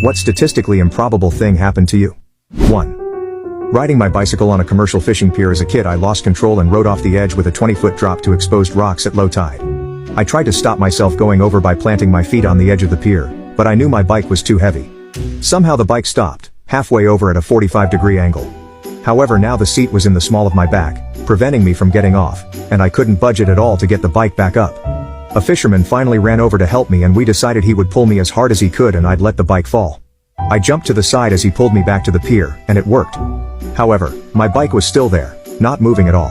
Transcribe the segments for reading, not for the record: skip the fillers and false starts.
What statistically improbable thing happened to you? 1. Riding my bicycle on a commercial fishing pier as a kid, I lost control and rode off the edge with a 20-foot drop to exposed rocks at low tide. I tried to stop myself going over by planting my feet on the edge of the pier, but I knew my bike was too heavy. Somehow the bike stopped, halfway over at a 45-degree angle. However, now the seat was in the small of my back, preventing me from getting off, and I couldn't budge it at all to get the bike back up. A fisherman finally ran over to help me, and we decided he would pull me as hard as he could and I'd let the bike fall. I jumped to the side as he pulled me back to the pier, and it worked. However, my bike was still there, not moving at all.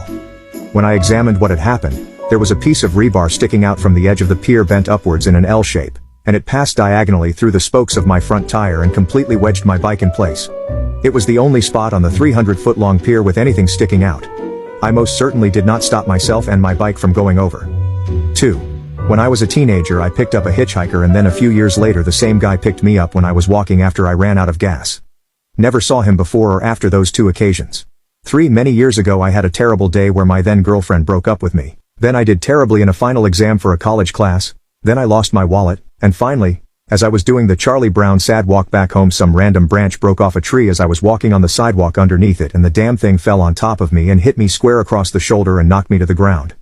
When I examined what had happened, there was a piece of rebar sticking out from the edge of the pier bent upwards in an L shape, and it passed diagonally through the spokes of my front tire and completely wedged my bike in place. It was the only spot on the 300-foot-long pier with anything sticking out. I most certainly did not stop myself and my bike from going over. 2. When I was a teenager, I picked up a hitchhiker, and then a few years later the same guy picked me up when I was walking after I ran out of gas. Never saw him before or after those 2 occasions. 3. Many years ago I had a terrible day where my then girlfriend broke up with me. Then I did terribly in a final exam for a college class. Then I lost my wallet. And finally, as I was doing the Charlie Brown sad walk back home, some random branch broke off a tree as I was walking on the sidewalk underneath it, and the damn thing fell on top of me and hit me square across the shoulder and knocked me to the ground.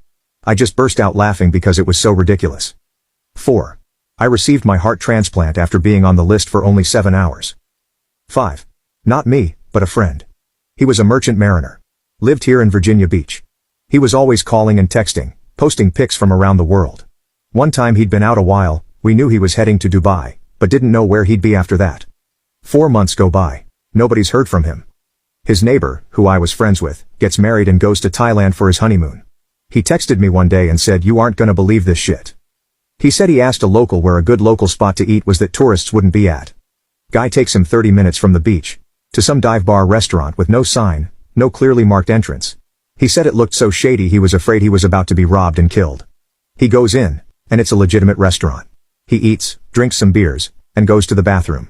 I just burst out laughing because it was so ridiculous. 4. I received my heart transplant after being on the list for only 7 hours. 5. Not me, but a friend. He was a merchant mariner. Lived here in Virginia Beach. He was always calling and texting, posting pics from around the world. One time he'd been out a while, we knew he was heading to Dubai, but didn't know where he'd be after that. 4 months go by. Nobody's heard from him. His neighbor, who I was friends with, gets married and goes to Thailand for his honeymoon. He texted me one day and said, "You aren't gonna believe this shit." He said he asked a local where a good local spot to eat was that tourists wouldn't be at. Guy takes him 30 minutes from the beach to some dive bar restaurant with no sign, no clearly marked entrance. He said it looked so shady he was afraid he was about to be robbed and killed. He goes in, and it's a legitimate restaurant. He eats, drinks some beers, and goes to the bathroom.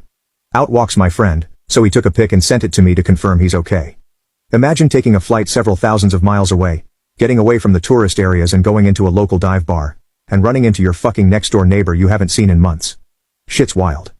Out walks my friend, so he took a pic and sent it to me to confirm he's okay. Imagine taking a flight several thousands of miles away, getting away from the tourist areas and going into a local dive bar, and running into your fucking next door neighbor you haven't seen in months. Shit's wild.